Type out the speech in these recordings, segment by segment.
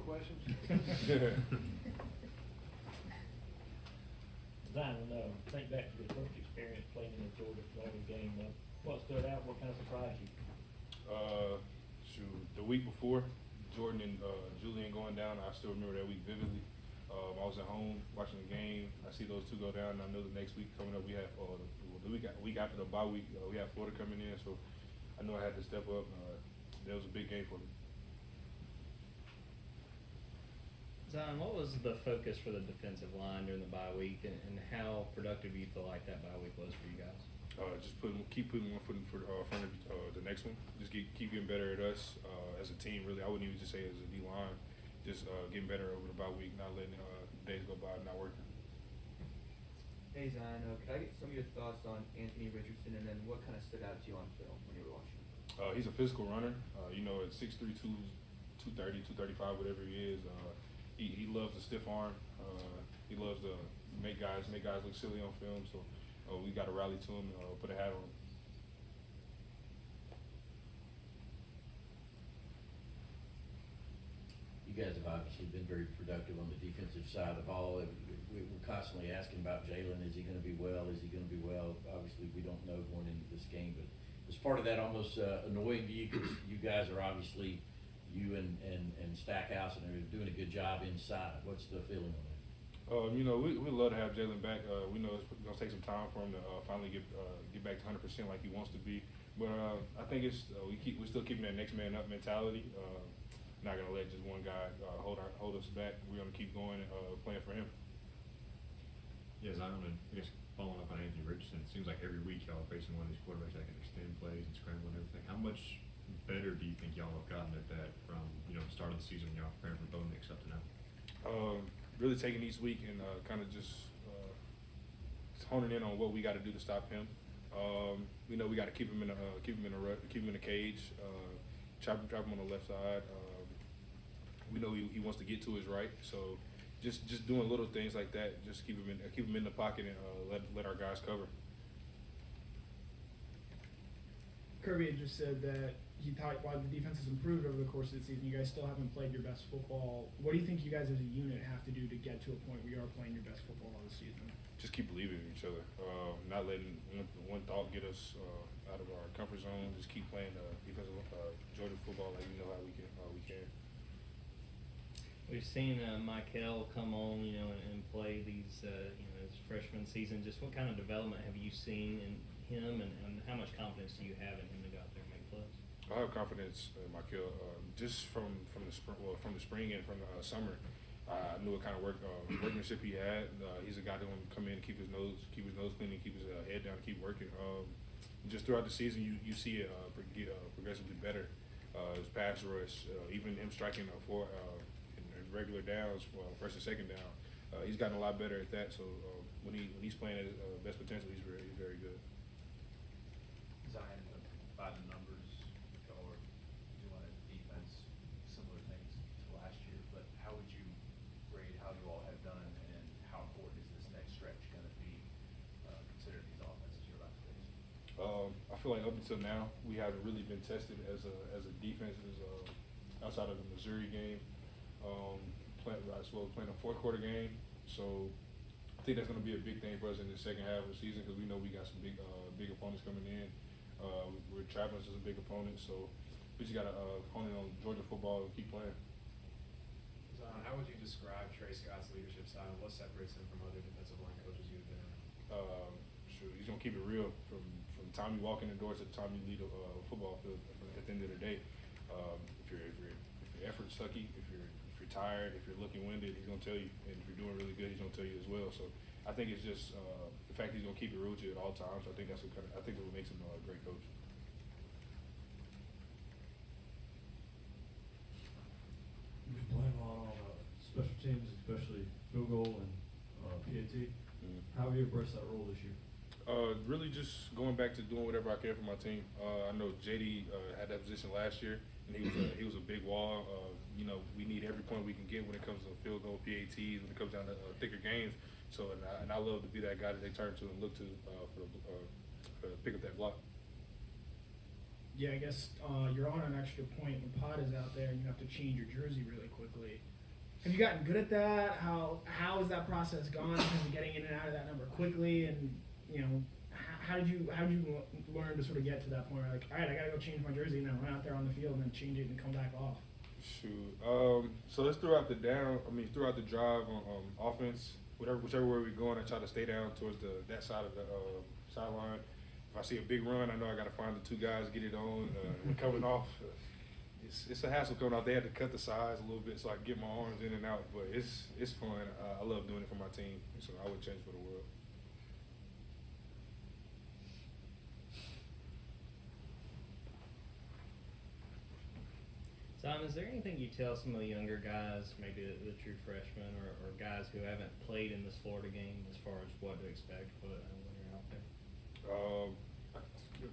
questions? Zion, think back to your first experience playing in the Georgia Florida game. What stood out? What kind of surprised you? The week before, Jordan and Julian going down, I still remember that week vividly. I was at home watching the game. I see those two go down, and I know the next week coming up, we have the week after the bye week, we have Florida coming in. So I know I had to step up. That was a big game for me. Zion, what was the focus for the defensive line during the bye week, and how productive do you feel like that bye week was for you guys? Just keep putting one foot in front of the next one. Just keep getting better at us as a team. Really, I wouldn't even just say as a D line. Just getting better over the bye week, not letting days go by, not working. Hey Zion, could I get some of your thoughts on Anthony Richardson, and then what kind of stood out to you on film when you were watching? He's a physical runner. At 6'3", 230, 235, whatever he is. He loves the stiff arm. He loves to make guys look silly on film. So we got to rally to him, put a hat on him. You guys have obviously been very productive on the defensive side of the ball. We're constantly asking about Jalen. Is he going to be well? Is he going to be well? Obviously, we don't know going into this game, but is part of that almost annoying to you because you guys are obviously, you and Stackhouse, and they're doing a good job inside. What's the feeling on that? We'd love to have Jalen back. We know it's going to take some time for him to finally get back to 100% like he wants to be. But I think we're still keeping that next man up mentality. Not going to let just one guy hold us back. We're going to keep going playing for him. Yes, I guess following up on Anthony Richardson, it seems like every week y'all are facing one of these quarterbacks that can extend plays and scramble and everything. How much better do you think y'all have gotten at that from the start of the season when y'all preparing for Bo Nix up to now? Really taking each week and kind of just honing in on what we got to do to stop him. We know we got to keep him in a cage, trap him on the left side. We know he wants to get to his right, so just doing little things like that, just keep him in the pocket and let our guys cover. Kirby had just said that he thought while the defense has improved over the course of the season, you guys still haven't played your best football. What do you think you guys as a unit have to do to get to a point where you are playing your best football this season? Just keep believing in each other, not letting one thought get us out of our comfort zone. Just keep playing defensive Georgia football like we know how we can. We've seen Michael come on, and play these, his freshman season. Just what kind of development have you seen in him, and how much confidence do you have in him to go out there and make plays? I have confidence in Michael. Just from the spring and from the summer, I knew what kind of workmanship he had. He's a guy that want to come in and keep his nose clean and keep his head down and keep working. Just throughout the season, you see it get progressively better. His pass rush, even him striking in regular downs, first and second down, he's gotten a lot better at that. So when he's playing at his best potential, he's very good. Zion, by the numbers, y'all are doing a defense similar things to last year, but how would you grade how you all have done, and how important is this next stretch going to be, considering these offenses you're about to face? I feel like up until now, we haven't really been tested as a defense outside of the Missouri game. Playing a fourth quarter game, so I think that's going to be a big thing for us in the second half of the season because we know we got some big opponents coming in. We're Travelers is a big opponent, so we just got to hone in on Georgia football and keep playing. Zion, how would you describe Trey Scott's leadership style? What separates him from other defensive line coaches you've been around? Sure, he's going to keep it real from the time you walk in the doors to the time you lead a football field. At the end of the day, if your effort's sucky, if you're tired, if you're looking winded, he's going to tell you. And if you're doing really good, he's going to tell you as well. So I think it's just the fact he's going to keep it real to you at all times. I think that's what makes him a great coach. You've been playing a lot on special teams, especially field goal and PAT. Mm-hmm. How have you embraced that role this year? Really just going back to doing whatever I can for my team. I know JD had that position last year, and he was a big wall. We need every point we can get when it comes to field goal, PATs, when it comes down to thicker games. So, and I love to be that guy that they turn to and look to for pick up that block. Yeah, I guess you're on an extra point when Pod is out there and you have to change your jersey really quickly. have you gotten good at that? How has that process gone in terms of getting in and out of that number quickly? And you know, how did you learn to sort of get to that point where like, all right, I gotta go change my jersey and then run out there on the field and then change it and come back off? Shoot. So it's throughout the drive on offense. Whichever way we're going, I try to stay down towards that side of the sideline. If I see a big run, I know I got to find the two guys, get it on. We're coming off. It's a hassle coming out. They had to cut the sides a little bit so I can get my arms in and out. But it's fun. I love doing it for my team, so I would change for the world. Tom, is there anything you tell some of the younger guys, maybe the true freshmen or guys who haven't played in this Florida game as far as what to expect when you're out there?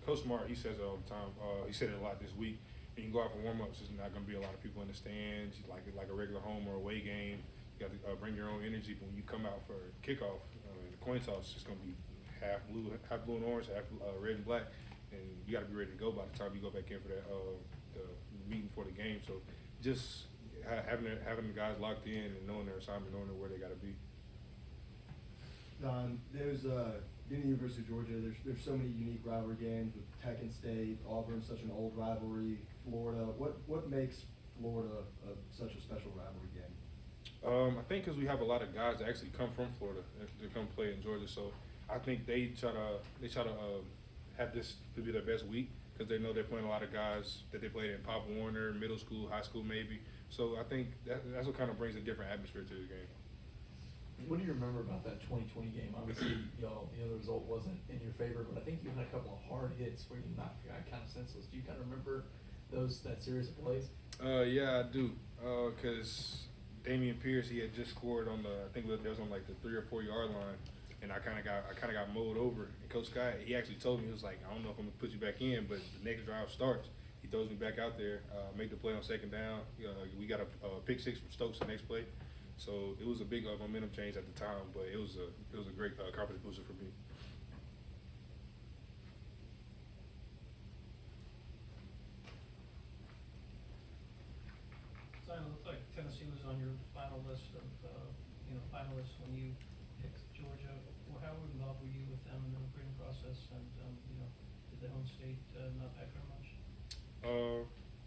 Coach Smart, he says it all the time. He said it a lot this week. When you go out for warm-ups, there's not going to be a lot of people in the stands. Like a regular home or away game, you got to bring your own energy. But when you come out for kickoff, the coin toss, it's going to be half blue and orange, half red and black, and you got to be ready to go by the time you go back in for that the meeting for the game. So just having the guys locked in and knowing their assignment, knowing where they got to be. There's in the University of Georgia, there's so many unique rivalry games with Tech and State, Auburn, such an old rivalry, Florida. What makes Florida such a special rivalry game? I think because we have a lot of guys that actually come from Florida to come play in Georgia, so I think they try to have this to be their best week because they know they're playing a lot of guys that they played in Pop Warner, middle school, high school maybe. So I think that's what kind of brings a different atmosphere to the game. What do you remember about that 2020 game? Obviously, the result wasn't in your favor, but I think you had a couple of hard hits where you knocked the guy kind of senseless. Do you kind of remember that series of plays? Yeah, I do. Because Damian Pierce, he had just scored on I think it was on like the 3 or 4 yard line, and I kind of got mowed over. And Coach Scott, he actually told me, he was like, I don't know if I'm gonna put you back in, but the next drive starts. He throws me back out there, make the play on second down. We got a pick six from Stokes the next play. So it was a big momentum change at the time, but it was a great confidence booster for me. So it looks like Tennessee was on your final list of finalists when you picked Georgia. Well, how involved were you with them in the recruiting process, and did the home state not factor in much?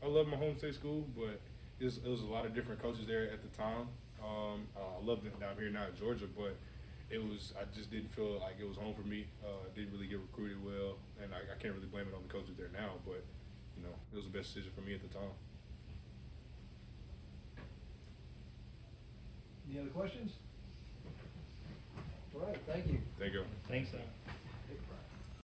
I love my home state school, but it was a lot of different coaches there at the time. I loved it down here now in Georgia, but I just didn't feel like it was home for me. Didn't really get recruited well, and I can't really blame it on the coaches there now, but it was the best decision for me at the time. Any other questions? All right, thank you. Thank you. Thanks, Tom.